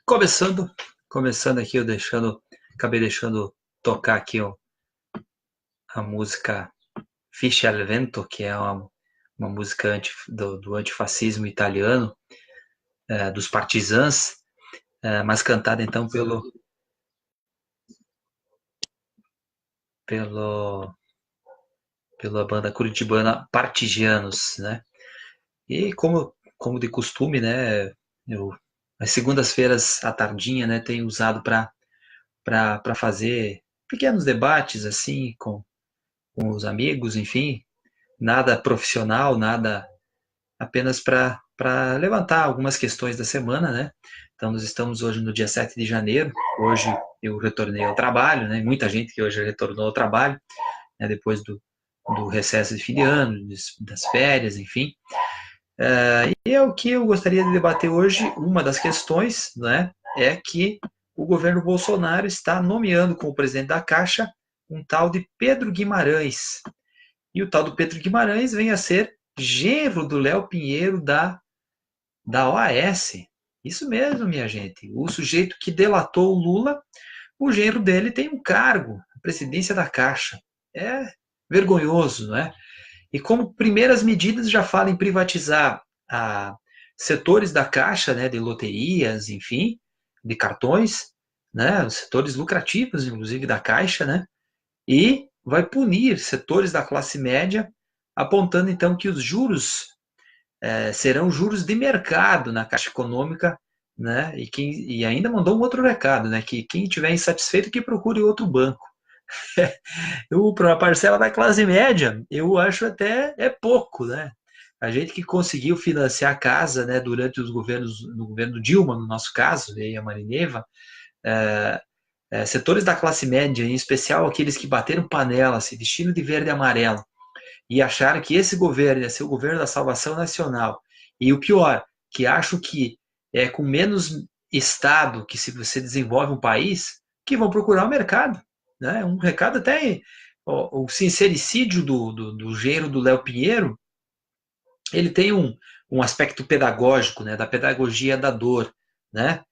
Começando, começando aqui, acabei deixando tocar aqui a música Fiche al Vento, que é uma música do antifascismo italiano, dos partisans, mas cantada então pelo, pela banda curitibana Partigianos, né? E como de costume, né, eu, as segundas-feiras à tardinha, né, tenho usado para fazer pequenos debates, assim, com os amigos, enfim, nada profissional, nada apenas para levantar algumas questões da semana, né? Então, nós estamos hoje no dia 7 de janeiro, hoje eu retornei ao trabalho, né? Muita gente que hoje retornou ao trabalho, né? Depois do recesso de fim de ano, das férias, enfim. E é o que eu gostaria de debater hoje, uma das questões, né? É que o governo Bolsonaro está nomeando como presidente da Caixa um tal de Pedro Guimarães, e o tal do Pedro Guimarães vem a ser genro do Léo Pinheiro da OAS. Isso mesmo, minha gente. O sujeito que delatou o Lula, o genro dele tem um cargo, a presidência da Caixa. É vergonhoso, não é? E como primeiras medidas já fala em privatizar setores da Caixa, né, de loterias, enfim, de cartões, né, os setores lucrativos, inclusive da Caixa, né, e vai punir setores da classe média, apontando então que os juros serão juros de mercado na Caixa Econômica, né? E ainda mandou um outro recado, né? Que quem estiver insatisfeito que procure outro banco. Para a parcela da classe média, eu acho até é pouco, né? A gente que conseguiu financiar a casa, né, durante os governos, no governo Dilma, no nosso caso, e a Marineva, setores da classe média, em especial aqueles que bateram panela, se vestindo de verde e amarelo, e acharam que esse governo ia ser o governo da salvação nacional. E o pior, que acham que é com menos Estado que se você desenvolve um país, que vão procurar o mercado. Né? Um recado até o sincericídio do genro do Léo Pinheiro, ele tem um aspecto pedagógico, né? Da pedagogia da dor, né?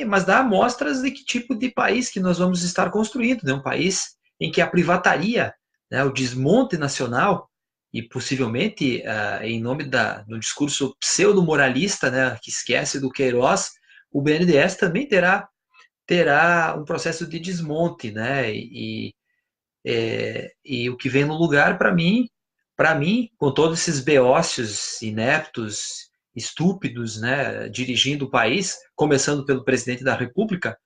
Mas dá amostras de que tipo de país que nós vamos estar construindo, né? Um país em que a privataria, né, o desmonte nacional e possivelmente em nome do discurso pseudo-moralista, né, que esquece do Queiroz, o BNDES também terá um processo de desmonte, né? E o que vem no lugar para mim, com todos esses beócios ineptos, estúpidos, né, dirigindo o país, começando pelo presidente da República,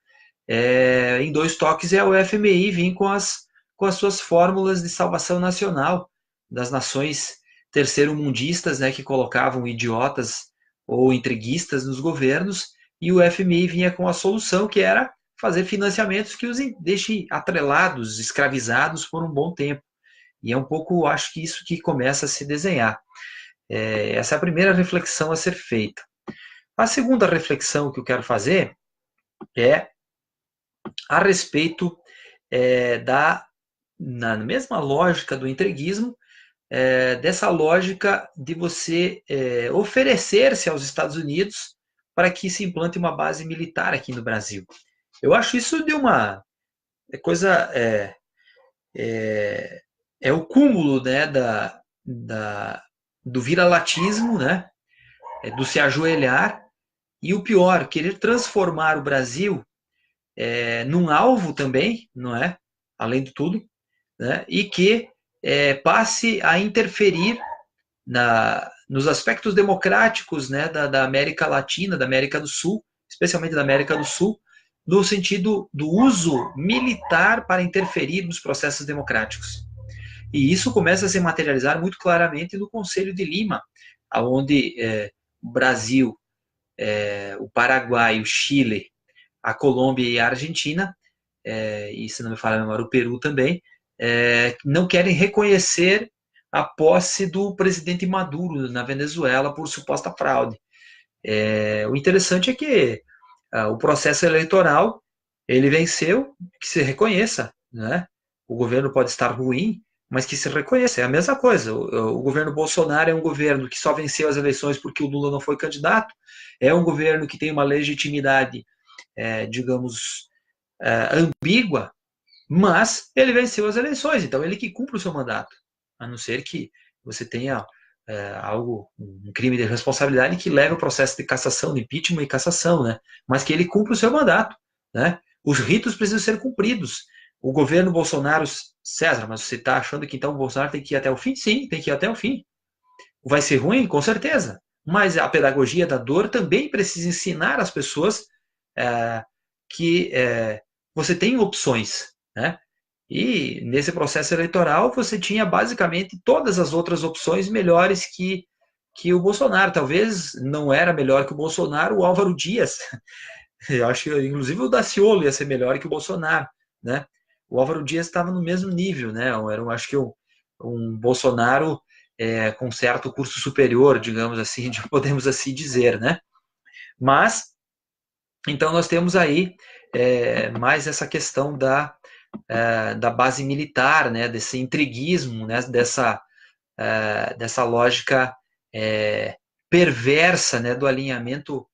em dois toques é o FMI vir com as suas fórmulas de salvação nacional das nações terceiro-mundistas, né, que colocavam idiotas ou entreguistas nos governos, e o FMI vinha com a solução que era fazer financiamentos que os deixem atrelados, escravizados por um bom tempo. E é um pouco, acho que isso que começa a se desenhar. Essa é a primeira reflexão a ser feita. A segunda reflexão que eu quero fazer é a respeito na mesma lógica do entreguismo, dessa lógica de você oferecer-se aos Estados Unidos para que se implante uma base militar aqui no Brasil. Eu acho isso de uma coisa... É o cúmulo, né, do viralatismo, né, do se ajoelhar, e o pior, querer transformar o Brasil num alvo também, não é? Além de tudo, né? E que passe a interferir nos aspectos democráticos, né, da América Latina, da América do Sul, especialmente da América do Sul, no sentido do uso militar para interferir nos processos democráticos. E isso começa a se materializar muito claramente no Conselho de Lima, onde o Brasil, o Paraguai, o Chile, a Colômbia e a Argentina, e se não me falha a memória, o Peru também, não querem reconhecer a posse do presidente Maduro na Venezuela por suposta fraude. O interessante é que o processo eleitoral ele venceu, que se reconheça, né? O governo pode estar ruim, mas que se reconheça. É a mesma coisa. O governo Bolsonaro é um governo que só venceu as eleições porque o Lula não foi candidato, é um governo que tem uma legitimidade, digamos, ambígua, mas ele venceu as eleições, então ele que cumpre o seu mandato, a não ser que você tenha um crime de responsabilidade que leve ao processo de cassação, de impeachment e cassação, né? Mas que ele cumpre o seu mandato, né? Os ritos precisam ser cumpridos. O governo Bolsonaro, César, mas você está achando que então o Bolsonaro tem que ir até o fim? Sim, tem que ir até o fim. Vai ser ruim? Com certeza. Mas a pedagogia da dor também precisa ensinar as pessoas que você tem opções, né? E nesse processo eleitoral você tinha basicamente todas as outras opções melhores que o Bolsonaro. Talvez não era melhor que o Bolsonaro o Álvaro Dias. Eu acho que inclusive o Daciolo ia ser melhor que o Bolsonaro, né? O Álvaro Dias estava no mesmo nível, né? Acho que um Bolsonaro com certo curso superior, digamos assim, podemos assim dizer, né? Mas então nós temos aí mais essa questão da base militar, né, desse intriguismo, né, dessa lógica perversa, né, do alinhamento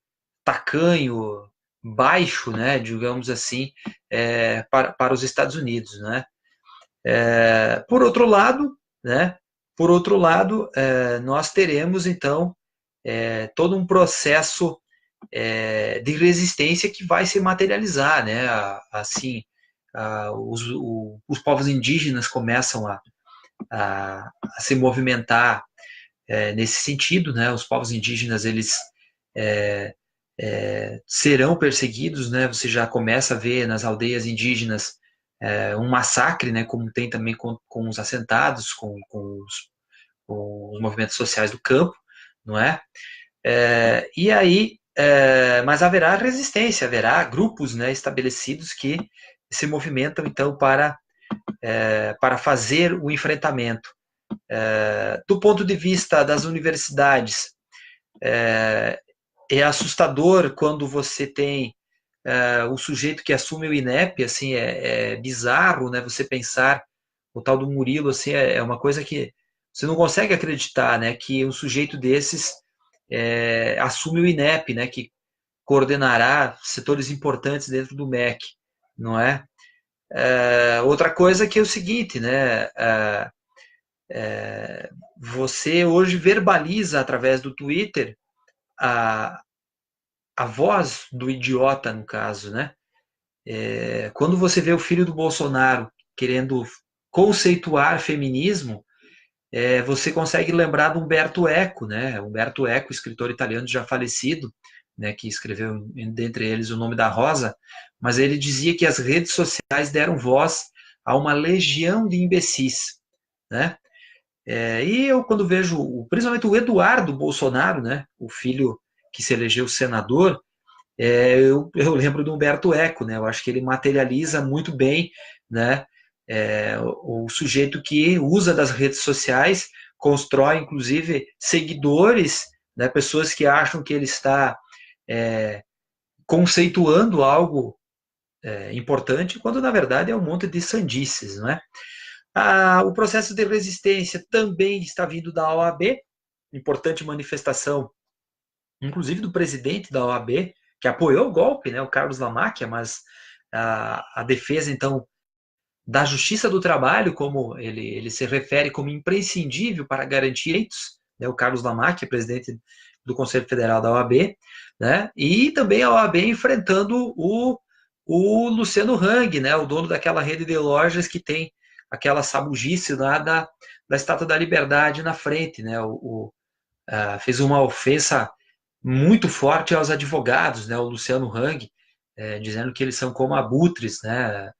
tacanho, baixo, né, digamos assim, para os Estados Unidos, né. Por outro lado, né, nós teremos então todo um processo de resistência que vai se materializar, né? Assim, os povos indígenas começam a se movimentar nesse sentido, né? Os povos indígenas eles serão perseguidos, né? Você já começa a ver nas aldeias indígenas um massacre, né? Como tem também com os assentados, com os movimentos sociais do campo, não é? E aí, mas haverá resistência, haverá grupos, né, estabelecidos que se movimentam então para fazer o enfrentamento. Do ponto de vista das universidades, é assustador quando você tem o sujeito que assume o INEP, assim, é bizarro, né? Você pensar o tal do Murilo, assim, é uma coisa que você não consegue acreditar, né? Que um sujeito desses assume o INEP, né? Que coordenará setores importantes dentro do MEC, não é? Outra coisa que é o seguinte, né? Você hoje verbaliza através do Twitter a, a voz do idiota, no caso, né? Quando você vê o filho do Bolsonaro querendo conceituar feminismo, você consegue lembrar do Umberto Eco, né? Umberto Eco, escritor italiano já falecido, né? Que escreveu, dentre eles, O Nome da Rosa, mas ele dizia que as redes sociais deram voz a uma legião de imbecis, né? E eu, quando vejo, principalmente o Eduardo Bolsonaro, né? O filho que se elegeu senador, eu lembro do Humberto Eco, né? Eu acho que ele materializa muito bem, né? O sujeito que usa das redes sociais, constrói inclusive seguidores, né? Pessoas que acham que ele está conceituando algo importante, quando na verdade é um monte de sandices, não é? O processo de resistência também está vindo da OAB, importante manifestação, inclusive do presidente da OAB, que apoiou o golpe, né, o Carlos Lamáquia, mas a defesa, então, da Justiça do Trabalho, como ele se refere como imprescindível para garantir direitos, né, o Carlos Lamáquia, presidente do Conselho Federal da OAB, né, e também a OAB enfrentando o Luciano Hang, né, o dono daquela rede de lojas que tem aquela sabugice lá da Estátua da Liberdade na frente, né, fez uma ofensa muito forte aos advogados, né, o Luciano Hang, dizendo que eles são como abutres, né,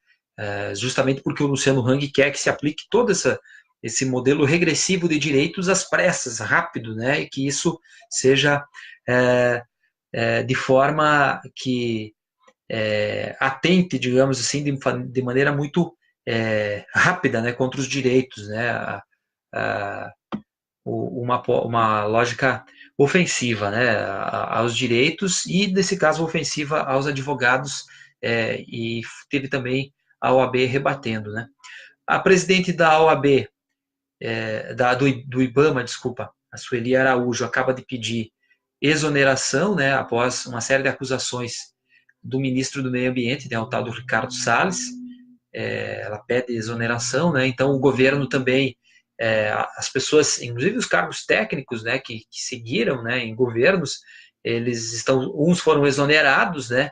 justamente porque o Luciano Hang quer que se aplique todo esse modelo regressivo de direitos às pressas, rápido, né, e que isso seja de forma que atente, digamos assim, de maneira muito rápida, né, contra os direitos, né, uma lógica ofensiva, né, aos direitos e, nesse caso, ofensiva aos advogados, e teve também a OAB rebatendo, né. A presidente da OAB do IBAMA, desculpa, a Sueli Araújo, acaba de pedir exoneração, né, após uma série de acusações do ministro do Meio Ambiente, né, o tal do Ricardo Salles. Ela pede exoneração, né, então o governo também, as pessoas, inclusive os cargos técnicos, né, que seguiram, né, em governos, uns foram exonerados, né,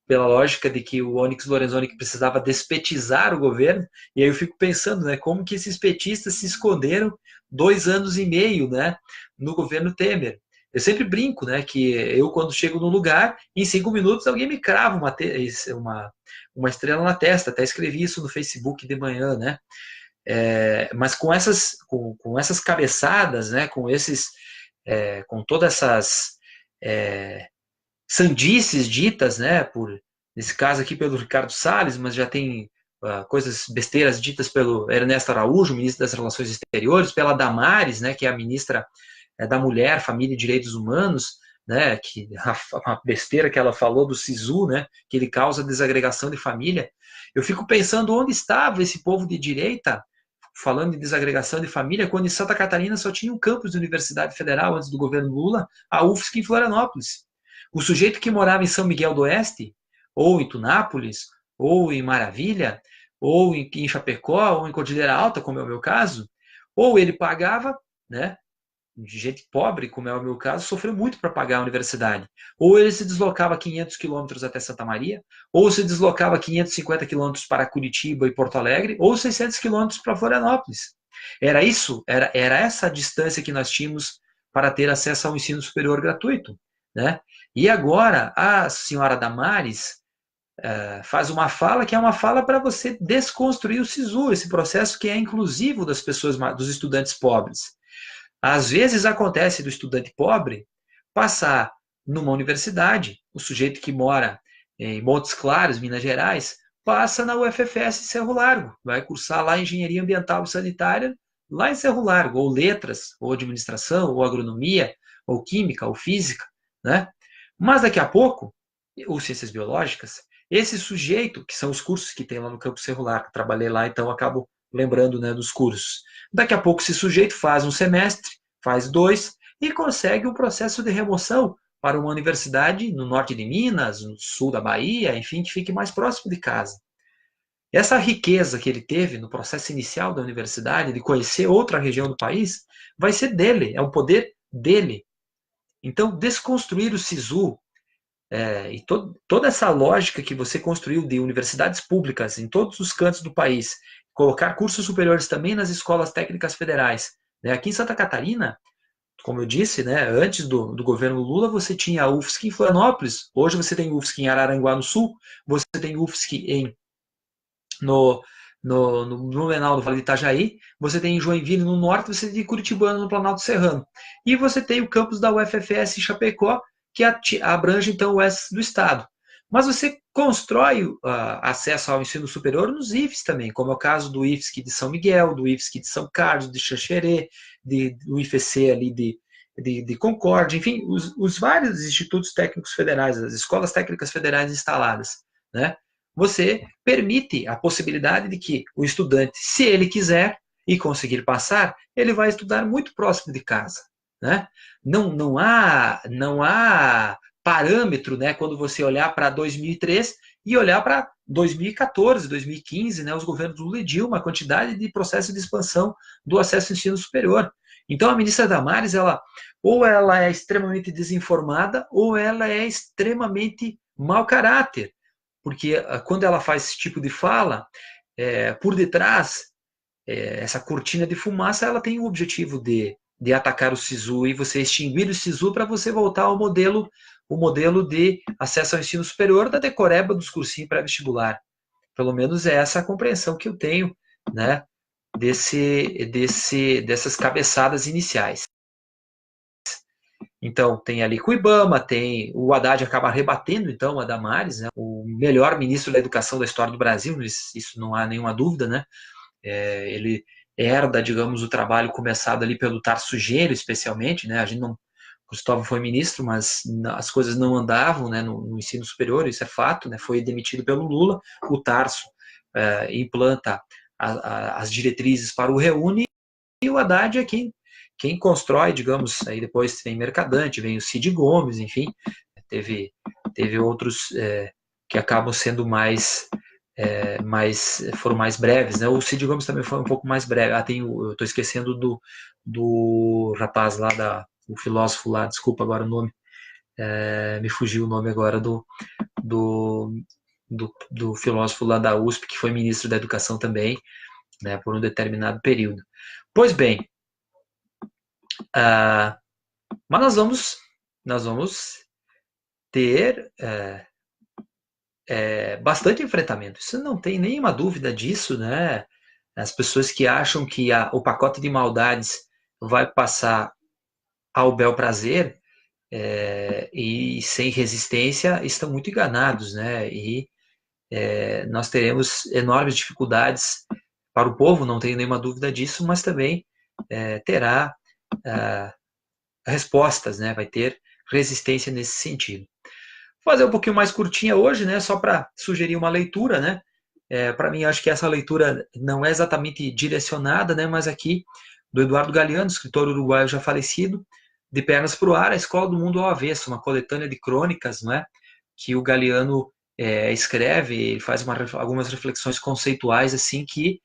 pela lógica de que o Onyx Lorenzoni precisava despetizar o governo, e aí eu fico pensando, né, como que esses petistas se esconderam 2 anos e meio, né, no governo Temer. Eu sempre brinco, né, que eu, quando chego no lugar, em 5 minutos alguém me crava uma estrela na testa, até escrevi isso no Facebook de manhã, né, mas com essas cabeçadas, né, com todas essas sandices ditas, né, nesse caso aqui pelo Ricardo Salles, mas já tem coisas besteiras ditas pelo Ernesto Araújo, ministro das Relações Exteriores, pela Damares, né, que é a ministra da Mulher, Família e Direitos Humanos, né, que a besteira que ela falou do SISU, né, que ele causa desagregação de família. Eu fico pensando onde estava esse povo de direita falando de desagregação de família, quando em Santa Catarina só tinha um campus de Universidade Federal antes do governo Lula, a UFSC em Florianópolis. O sujeito que morava em São Miguel do Oeste, ou em Tunápolis, ou em Maravilha, ou em Chapecó, ou em Cordilheira Alta, como é o meu caso, ou ele pagava, né, de gente pobre, como é o meu caso, sofreu muito para pagar a universidade. Ou ele se deslocava 500 quilômetros até Santa Maria, ou se deslocava 550 quilômetros para Curitiba e Porto Alegre, ou 600 quilômetros para Florianópolis. Era isso, era essa a distância que nós tínhamos para ter acesso ao ensino superior gratuito, né? E agora a senhora Damares faz uma fala que é uma fala para você desconstruir o SISU, esse processo que é inclusivo das pessoas, dos estudantes pobres. Às vezes acontece do estudante pobre passar numa universidade, o sujeito que mora em Montes Claros, Minas Gerais, passa na UFFS em Cerro Largo, vai cursar lá Engenharia Ambiental e Sanitária lá em Cerro Largo, ou Letras, ou Administração, ou Agronomia, ou Química, ou Física, né? Mas daqui a pouco, ou Ciências Biológicas, esse sujeito, que são os cursos que tem lá no Campo Cerro Largo, trabalhei lá, então acabo lembrando, né, dos cursos. Daqui a pouco esse sujeito faz um semestre, faz 2 e consegue um processo de remoção para uma universidade no norte de Minas, no sul da Bahia, enfim, que fique mais próximo de casa. Essa riqueza que ele teve no processo inicial da universidade, de conhecer outra região do país, vai ser dele, é o poder dele. Então, desconstruir o SISU e toda essa lógica que você construiu de universidades públicas em todos os cantos do país, colocar cursos superiores também nas escolas técnicas federais. Né? Aqui em Santa Catarina, como eu disse, né, antes do governo Lula, você tinha a UFSC em Florianópolis, hoje você tem UFSC em Araranguá, no sul, você tem UFSC no Blumenau, no Vale do Itajaí, você tem em Joinville, no norte, você tem Curitibano, no Planalto Serrano. E você tem o campus da UFFS em Chapecó, que abrange, então, o oeste do estado. Mas você constrói acesso ao ensino superior nos IFES também, como é o caso do IFSC de São Miguel, do IFSC de São Carlos, de Xanxerê, do IFC ali de Concórdia, enfim, os vários institutos técnicos federais, as escolas técnicas federais instaladas, né? Você permite a possibilidade de que o estudante, se ele quiser e conseguir passar, ele vai estudar muito próximo de casa, né? Não há parâmetro, né, quando você olhar para 2003 e olhar para 2014, 2015, né, os governos Lula e Dilma, a quantidade de processo de expansão do acesso ao ensino superior. Então, a ministra Damares, ou ela é extremamente desinformada, ou ela é extremamente mau caráter. Porque quando ela faz esse tipo de fala, por detrás, essa cortina de fumaça, ela tem o objetivo de atacar o SISU e você extinguir o SISU para você voltar ao modelo de acesso ao ensino superior da decoreba dos cursinhos pré-vestibular. Pelo menos é essa a compreensão que eu tenho, né, dessas cabeçadas iniciais. Então, tem ali com o IBAMA, o Haddad acaba rebatendo, então, a Damares, né, o melhor ministro da educação da história do Brasil, isso não há nenhuma dúvida, né? Ele herda, digamos, o trabalho começado ali pelo Tarso Genro, especialmente, né? A gente não, Cristóvão foi ministro, mas as coisas não andavam, né, no ensino superior, isso é fato, né? Foi demitido pelo Lula, o Tarso implanta as diretrizes para o Reúne o Haddad é quem constrói, digamos, aí depois vem Mercadante, vem o Cid Gomes, enfim, teve outros que acabam sendo foram mais breves, né? O Cid Gomes também foi um pouco mais breve. Eu estou esquecendo do rapaz lá, o filósofo lá, desculpa agora o nome, me fugiu o nome agora do, do filósofo lá da USP, que foi ministro da Educação também, né, por um determinado período. Pois bem, mas nós vamos ter bastante enfrentamento. Isso não tem nenhuma dúvida disso, né? As pessoas que acham que o pacote de maldades vai passar ao bel prazer e sem resistência estão muito enganados, né? E nós teremos enormes dificuldades para o povo, não tenho nenhuma dúvida disso, mas também terá respostas, né? Vai ter resistência nesse sentido. Vou fazer um pouquinho mais curtinha hoje, né? Só para sugerir uma leitura, né? Para mim, acho que essa leitura não é exatamente direcionada, né? Mas aqui do Eduardo Galeano, escritor uruguaio já falecido, De Pernas para o Ar, A Escola do Mundo ao Avesso, uma coletânea de crônicas, né? Que o Galeano escreve, faz algumas reflexões conceituais assim que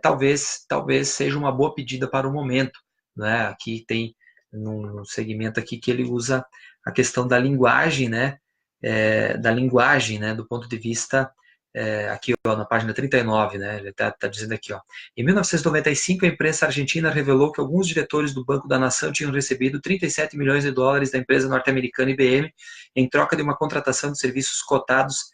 talvez seja uma boa pedida para o momento, né? Aqui tem num segmento aqui que ele usa a questão da linguagem, né? Do ponto de vista aqui ó, na página 39, né? Ele está dizendo aqui, ó. Em 1995, a imprensa argentina revelou que alguns diretores do Banco da Nação tinham recebido 37 milhões de dólares da empresa norte-americana IBM em troca de uma contratação de serviços cotados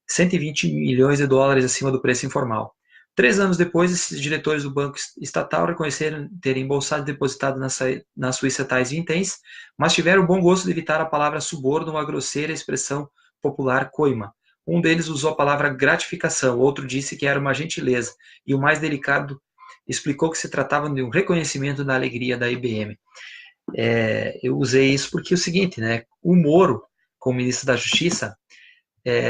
120 milhões de dólares acima do preço informal. 3 anos depois, esses diretores do banco estatal reconheceram terem embolsado e depositado na Suíça tais vinténs, mas tiveram o bom gosto de evitar a palavra suborno ou a grosseira expressão popular coima. Um deles usou a palavra gratificação, outro disse que era uma gentileza, e o mais delicado explicou que se tratava de um reconhecimento da alegria da IBM. Eu usei isso porque é o seguinte, né? O Moro, como ministro da Justiça,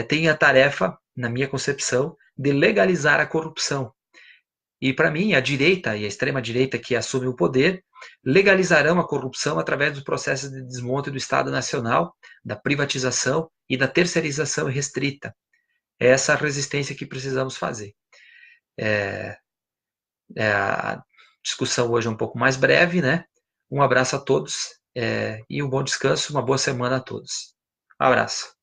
tem a tarefa, na minha concepção, de legalizar a corrupção. E, para mim, a direita e a extrema-direita que assume o poder legalizarão a corrupção através dos processos de desmonte do Estado Nacional, da privatização e da terceirização restrita. É essa resistência que precisamos fazer. A discussão hoje é um pouco mais breve, né? Um abraço a todos e um bom descanso, uma boa semana a todos. Um abraço.